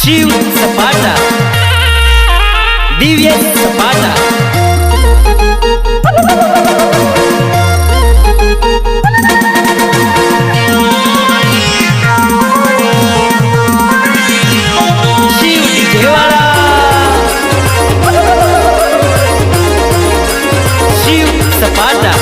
शिव सपाटा, दिव्य सपाटा। शिव डीजे वाला, शिव सपाटा।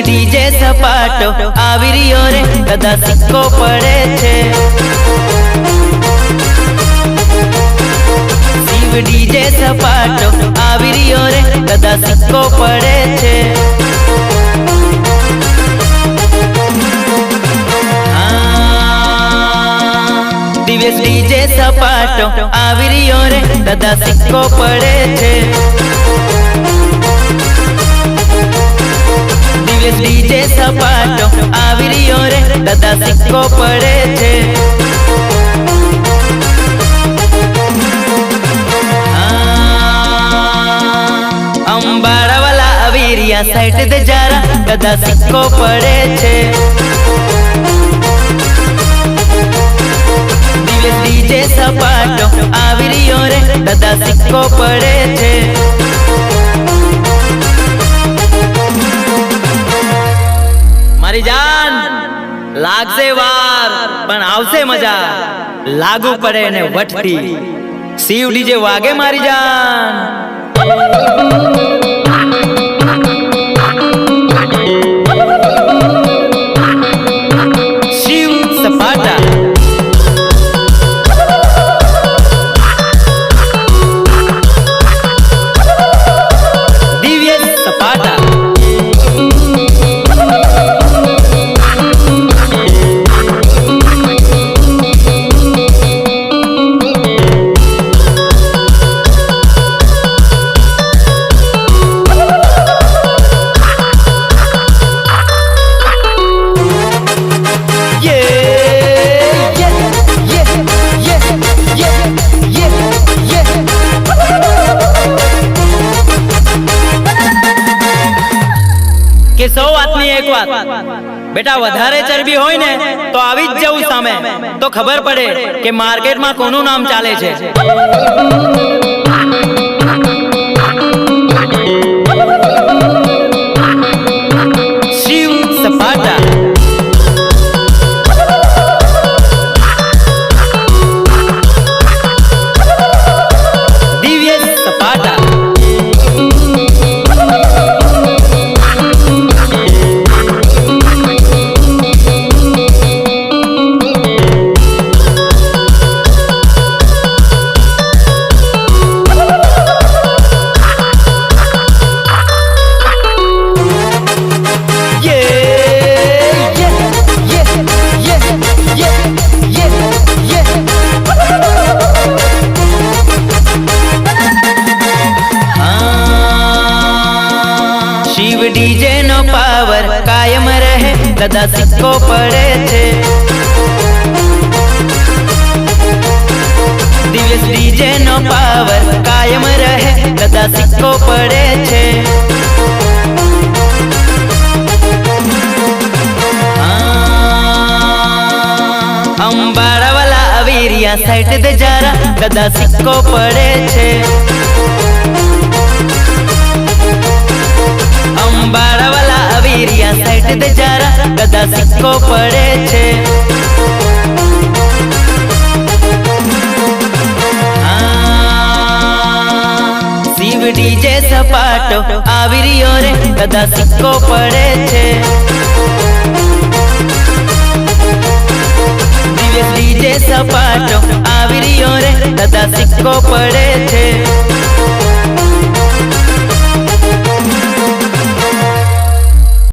डीजे सपाटो આવી રહ્યો રે કદા સિક્કો પડે છે। શિવ ડીજે સપાટો આવી રહ્યો રે કદા સિક્કો પડે છે। દિવ્યેશ ડીજે સપાટો આવી રહ્યો રે કદા સિક્કો પડે છે। डीजे सपाटो આવી રહ્યો રે કદા સિક્કો પડે છે। અંબાડા વાલા આવી રહ્યા સાઈડ દે જારા કદા સિક્કો પડે છે। डीजे सपाटो આવી રહ્યો રે કદા સિક્કો પડે છે। મારી જાન લાગશે વાર પણ આવશે મજા, લાગુ પડે ને વટથી શિવ ડીજે વાગે મારી જાન। शिव सपाटा, दिव्य सपाटा। કે સૌ વાતની એક વાત બેટા, વધારે ચરબી હોય ને તો આવી જ જવું સામે, તો ખબર પડે કે માર્કેટમાં કોનું નામ ચાલે છે। શિવ સપાટા, દિવ્ય સપાટા। शिव डीजे नो पावर कायम रहे कदा सिक्को पड़े छे। दिव्યેશ डीजे नो पावर कायम रहे कदा सिक्को पड़े छे। अंबाड़ा वाला આવી રહ્યા સાઈડ દે જારા કદા સિક્કો પડે છે। અંબાડા વાલા આવી રહ્યા સાઈડ દે જારા કદા સિક્કો પડે છે। શિવ ડીજે સપાટો આવી રહ્યો રે કદા સિક્કો પડે છે। દિવ્યેશ ડીજે સપાટો આવી રહ્યો રે કદા સિક્કો પડે